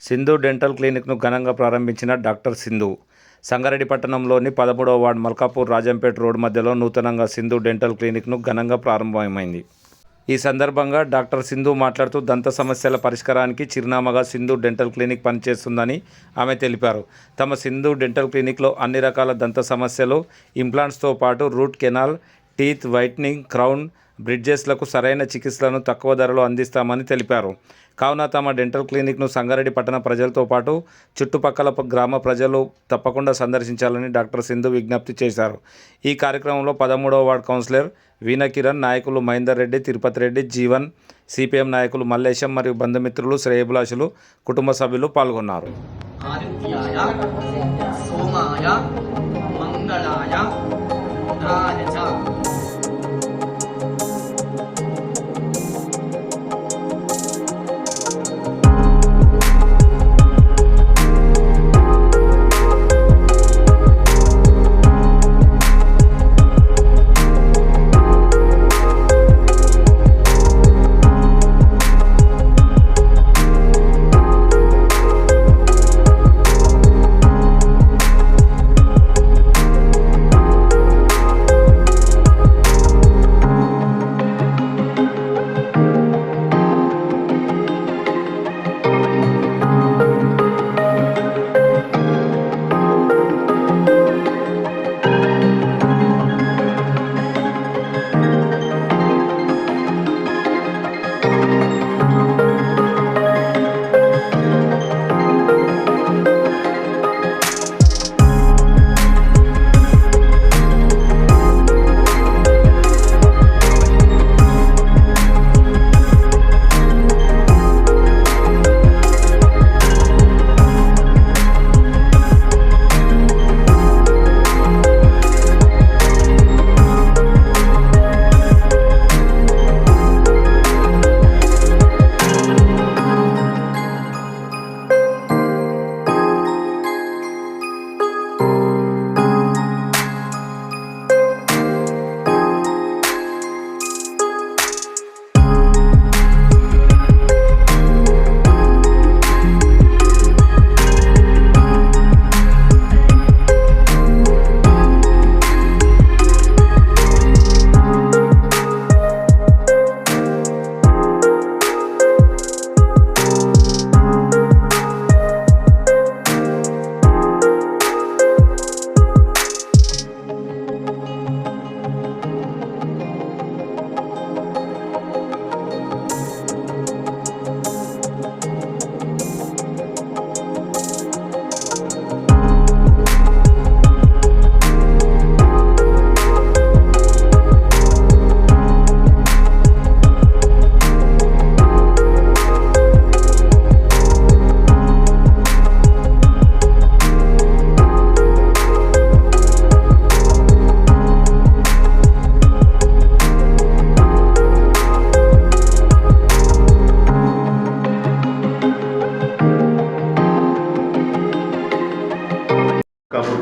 Sindhu dental క్లినిక్ను ఘనంగా ప్రారంభించిన doctor Sindhu. Sangareddy పట్టణంలోని 13వ వార్డు మల్కాపూర్ రాజంపేట రోడ్డు మధ్యలో నూతనంగా సింధు డెంటల్ క్లినిక్ను ఘనంగా ప్రారంభమైంది. ఈ సందర్భంగా డాక్టర్ సింధు మాట్లాడుతూ దంత సమస్యల పరిష్కారానికి చిరునామాగా సింధు డెంటల్ క్లినిక్ పనిచేస్తుందని ఆమె తెలిపారు. తమ సింధు డెంటల్ క్లినిక్లో అన్ని రకాల దంత సమస్యలు, ఇంప్లాంట్స్తో పాటు root canal, teeth whitening, crown, బ్రిడ్జెస్లకు సరైన చికిత్సలను తక్కువ ధరలో అందిస్తామని తెలిపారు. కావున తమ డెంటల్ క్లినిక్ను సంగారెడ్డి పట్టణ ప్రజలతో పాటు చుట్టుపక్కల గ్రామ ప్రజలు తప్పకుండా సందర్శించాలని డాక్టర్ సింధు విజ్ఞప్తి చేశారు. ఈ కార్యక్రమంలో 13వ వార్డు కౌన్సిలర్ వీణకిరణ్, నాయకులు మహేందర్ రెడ్డి, తిరుపతి రెడ్డి, జీవన్, సిపిఎం నాయకులు మల్లేశం మరియు బంధుమిత్రులు, శ్రేయభిలాషులు, కుటుంబ సభ్యులు పాల్గొన్నారు.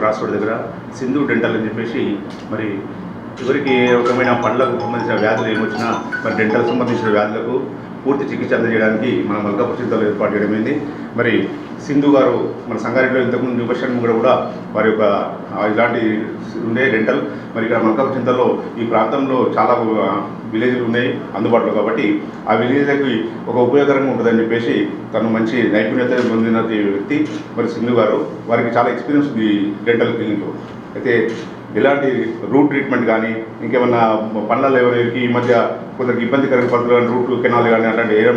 క్రాస్ రోడ్ దగ్గర సింధు డెంటల్ అని చెప్పేసి మరి ఎవరికి ఏ రకమైన పళ్ళకు సంబంధించిన వ్యాధులు ఏమొచ్చినా మరి డెంటల్ సంబంధించిన వ్యాధులకు పూర్తి చికిత్స అందజేయడానికి మన మల్కాపూర్ చింతలో ఏర్పాటు చేయడమైంది. మరి సింధు గారు మన సంగారెడ్డిలో ఇంతకుముందు న్యూపర్షన్ కూడా వారి యొక్క ఇలాంటి ఉండే డెంటల్ మరి ఇక్కడ మల్కాపూర్ చింతలో ఈ ప్రాంతంలో చాలా విలేజ్లు ఉన్నాయి అందుబాటులో, కాబట్టి ఆ విలేజ్లకి ఒక ఉపయోగకరంగా ఉంటుందని చెప్పేసి తను మంచి నైపుణ్యత పొందిన వ్యక్తి మరి సింధు గారు. వారికి చాలా ఎక్స్పీరియన్స్ ఉంది డెంటల్ క్లినిక్లో. అయితే ఎలాంటి రూట్ ట్రీట్మెంట్ కానీ ఇంకేమన్నా పనులలో ఎవరికి ఈ మధ్య కొందరికి ఇబ్బందికరమైన పద్ధతులు కానీ రూట్ కెనాల్ కానీ అట్లాంటి ఏరియా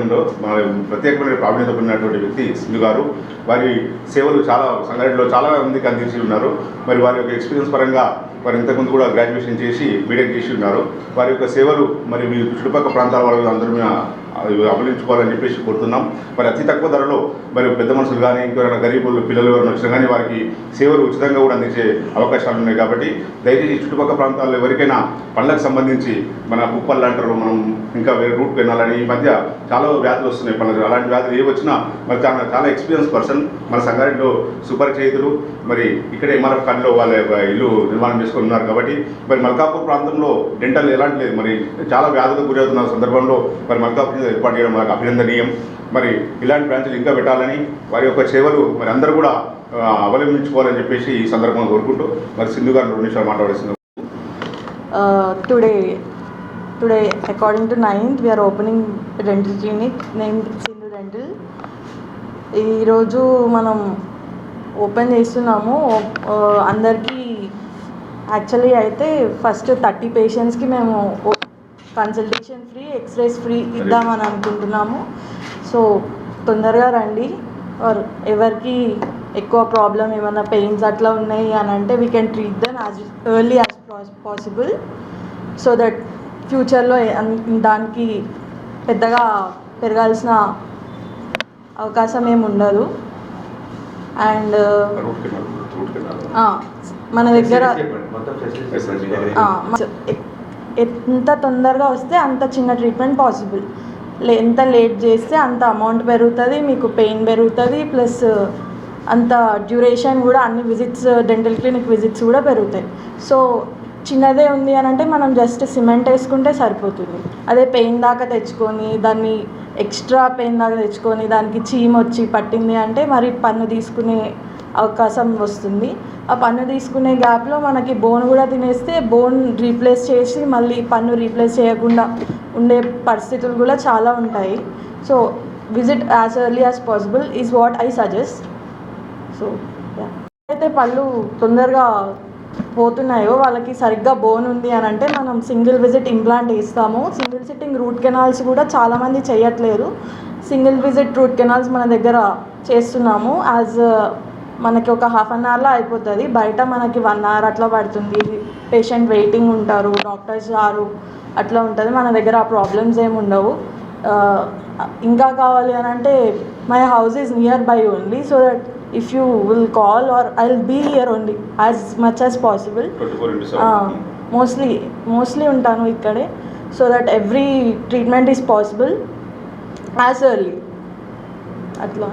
ప్రత్యేకమైన ప్రావీణ్యత పొందినటువంటి వ్యక్తి సింధు గారు. వారి సేవలు చాలా సంగారెడ్డిలో చాలా మందికి అందించి ఉన్నారు. మరి వారి యొక్క ఎక్స్పీరియన్స్ పరంగా వారు ఇంతకుముందు కూడా గ్రాడ్యుయేషన్ చేసి బీటెక్ చేసి ఉన్నారు. వారి యొక్క సేవలు మరి మీ చుట్టుపక్కల ప్రాంతాల వాళ్ళు అందరూ అమలించుకోవాలని చెప్పేసి కోరుతున్నాం. మరి అతి తక్కువ ధరలో మరి పెద్ద మనుషులు కానీ ఇంకెవరైనా గరీబులు పిల్లలు ఎవరైనా వచ్చినా కానీ వారికి సేవలు ఉచితంగా కూడా అందించే అవకాశాలు ఉన్నాయి. కాబట్టి దయచేసి చుట్టుపక్కల ప్రాంతాల్లో ఎవరికైనా పళ్ళకు సంబంధించి మన కుప్పళ్ళు అంటారు, మనం ఇంకా వేరే రూట్ కెనాల్ ఈ మధ్య చాలా వ్యాధులు వస్తున్నాయి పళ్ళకు. అలాంటి వ్యాధులు ఏ వచ్చినా మరి చాలా ఎక్స్పీరియన్స్ పర్సన్ మన సంగారెడ్డిలో సుపరిచయితులు. మరి ఇక్కడే ఎంఆర్ఎఫ్ కాలనీలో వాళ్ళ ఇల్లు నిర్మాణం చేసుకుని ఉన్నారు. కాబట్టి మరి మల్కాపూర్ ప్రాంతంలో డెంటల్ ఎలాంటి లేదు, మరి చాలా వ్యాధులకు గురవుతున్న సందర్భంలో మరి మల్కాపూర్ బ్రాంచెస్ ఏర్పాటు చేయడం మనకు అభినందనీయం. మరి ఇలాంటి బ్రాంచ్లు ఇంకా పెట్టాలని, వారి యొక్క సేవలు మరి అందరూ కూడా అవలంబించుకోవాలని చెప్పేసి ఈ సందర్భంగా కోరుకుంటూ మరి సింధు గారు 2 నిమిషాలు మాట్లాడుతున్నారు. Today, according to 9th, we are opening a dental clinic named Sindhu Dental. ఈరోజు మనం ఓపెన్ చేస్తున్నాము. అందరికీ యాక్చువల్లీ అయితే ఫస్ట్ 30 పేషెంట్స్కి మేము కన్సల్టేషన్ ఫ్రీ, ఎక్స్రేస్ ఫ్రీ ఇద్దామని అనుకుంటున్నాము. సో తొందరగా రండి. ఆర్ ఎవరికి ఎక్కువ ప్రాబ్లం ఏమైనా పెయిన్స్ అట్లా ఉన్నాయి అని అంటే we can treat them as early as possible, so that ఫ్యూచర్లో దానికి పెద్దగా పెరగాల్సిన అవకాశం ఏమి ఉండదు. అండ్ మన దగ్గర ఎంత తొందరగా వస్తే అంత చిన్న ట్రీట్మెంట్ పాసిబుల్. ఎంత లేట్ చేస్తే అంత అమౌంట్ పెరుగుతుంది, మీకు పెయిన్ పెరుగుతుంది, ప్లస్ అంత డ్యూరేషన్ కూడా, అన్ని విజిట్స్, డెంటల్ క్లినిక్ విజిట్స్ కూడా పెరుగుతాయి. సో చిన్నదే ఉంది అని అంటే మనం జస్ట్ సిమెంట్ వేసుకుంటే సరిపోతుంది. అదే పెయిన్ దాకా తెచ్చుకొని, దాన్ని ఎక్స్ట్రా పెయిన్ దాకా తెచ్చుకొని దానికి చీమ వచ్చి పట్టింది అంటే మరి పన్ను తీసుకునే అవకాశం వస్తుంది. ఆ పన్ను తీసుకునే గ్యాప్లో మనకి బోన్ కూడా తినేస్తే బోన్ రీప్లేస్ చేసి మళ్ళీ పన్ను రీప్లేస్ చేయకుండా ఉండే పరిస్థితులు కూడా చాలా ఉంటాయి. So visit as early as possible is what I suggest. So అయితే పళ్ళు తొందరగా పోతున్నాయో వాళ్ళకి సరిగ్గా బోన్ ఉంది అని అంటే మనం సింగిల్ విజిట్ ఇంప్లాంట్ వేస్తాము. సింగిల్ సిట్టింగ్ రూట్ కెనాల్స్ కూడా చాలామంది చేయట్లేదు. సింగిల్ విజిట్ రూట్ కెనాల్స్ మన దగ్గర చేస్తున్నాము. మనకి ఒక హాఫ్ అన్ అవర్లో అయిపోతుంది. బయట మనకి 1 hour అట్లా పడుతుంది. పేషెంట్ వెయిటింగ్ ఉంటారు, డాక్టర్స్ రారు, అట్లా ఉంటుంది. మన దగ్గర ఆ ప్రాబ్లమ్స్ ఏమి ఉండవు. ఇంకా కావాలి అని అంటే my house is near by only, so that if you will call or I'll be here only as much as possible. mostly ఉంటాను ఇక్కడే, so that every treatment is possible as early అట్లా.